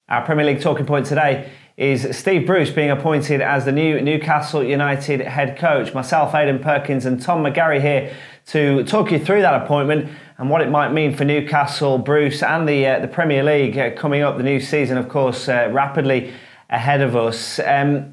Our Premier League talking point today is Steve Bruce being appointed as the new Newcastle United head coach. Myself, Aidan Perkins and Tom McGarry here to talk you through that appointment and what it might mean for Newcastle, Bruce and the Premier League coming up. The new season, of course, rapidly ahead of us.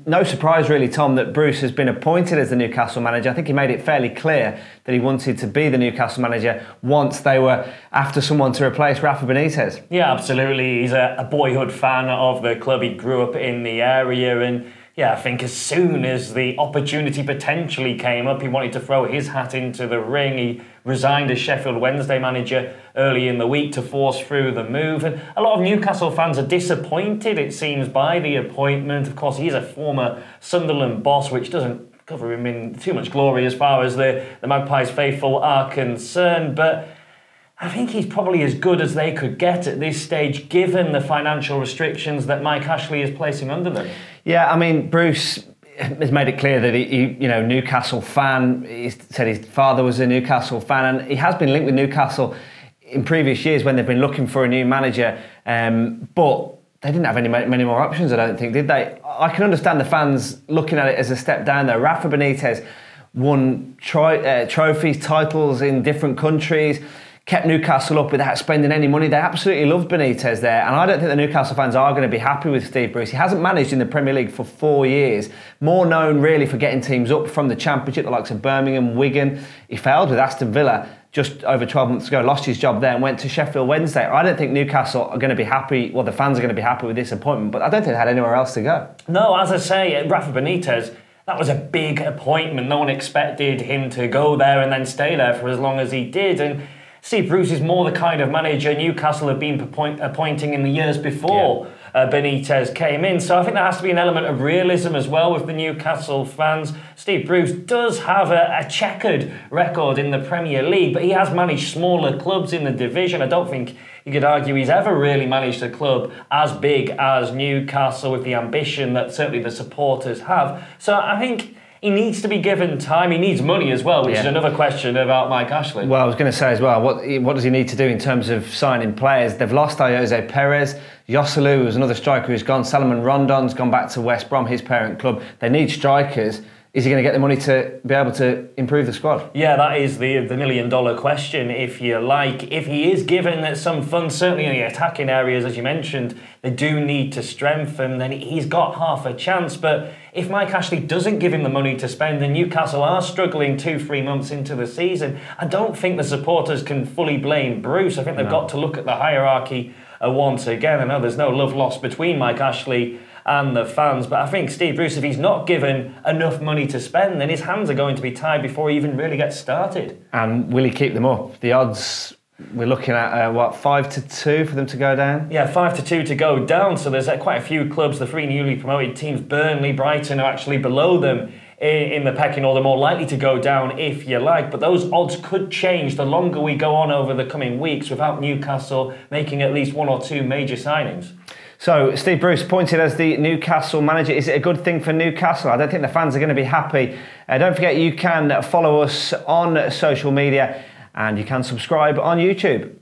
No surprise really, Tom, that Bruce has been appointed as the Newcastle manager. I think he made it fairly clear that he wanted to be the Newcastle manager once they were after someone to replace Rafa Benitez. Yeah, absolutely. He's a boyhood fan of the club. He grew up in the area, and yeah, I think as soon as the opportunity potentially came up, he wanted to throw his hat into the ring. He resigned as Sheffield Wednesday manager early in the week to force through the move. And a lot of Newcastle fans are disappointed, it seems, by the appointment. Of course, he's a former Sunderland boss, which doesn't cover him in too much glory as far as the Magpies faithful are concerned. But I think he's probably as good as they could get at this stage, given the financial restrictions that Mike Ashley is placing under them. Yeah, I mean, Bruce has made it clear that he Newcastle fan. He said his father was a Newcastle fan, and he has been linked with Newcastle in previous years when they've been looking for a new manager. But they didn't have many more options, I don't think, did they? I can understand the fans looking at it as a step down there. Rafa Benitez won trophies, titles in different countries, kept Newcastle up without spending any money. They absolutely loved Benitez there, and I don't think the Newcastle fans are going to be happy with Steve Bruce. He hasn't managed in the Premier League for 4 years, more known really for getting teams up from the Championship, the likes of Birmingham, Wigan. He failed with Aston Villa just over 12 months ago, lost his job there and went to Sheffield Wednesday. I don't think Newcastle are going to be happy, well, the fans are going to be happy with this appointment, but I don't think they had anywhere else to go. No, as I say, Rafa Benitez, that was a big appointment. No one expected him to go there and then stay there for as long as he did. And Steve Bruce is more the kind of manager Newcastle have been appointing in the years before Benitez came in. So I think there has to be an element of realism as well with the Newcastle fans. Steve Bruce does have a checkered record in the Premier League, but he has managed smaller clubs in the division. I don't think you could argue he's ever really managed a club as big as Newcastle with the ambition that certainly the supporters have. So I think he needs to be given time. He needs money as well, which is another question about Mike Ashley. Well, I was going to say as well, what does he need to do in terms of signing players? They've lost Jose Perez. Joselu was another striker who's gone. Salomon Rondon's gone back to West Brom, his parent club. They need strikers. Is he going to get the money to be able to improve the squad? Yeah, that is the million-dollar question, if you like. If he is given some funds, certainly in the attacking areas, as you mentioned, they do need to strengthen, then he's got half a chance. But if Mike Ashley doesn't give him the money to spend, and Newcastle are struggling 2-3 months into the season, I don't think the supporters can fully blame Bruce. I think they've got to look at the hierarchy once again. I know there's no love lost between Mike Ashley and the fans, but I think Steve Bruce, if he's not given enough money to spend, then his hands are going to be tied before he even really gets started. And will he keep them up? The odds, we're looking at, 5-2 for them to go down? Yeah, 5-2 to go down, so there's quite a few clubs, the three newly promoted teams, Burnley, Brighton, are actually below them in the pecking order, more likely to go down if you like, but those odds could change the longer we go on over the coming weeks without Newcastle making at least 1 or 2 major signings. So, Steve Bruce appointed as the Newcastle manager. Is it a good thing for Newcastle? I don't think the fans are going to be happy. Don't forget you can follow us on social media and you can subscribe on YouTube.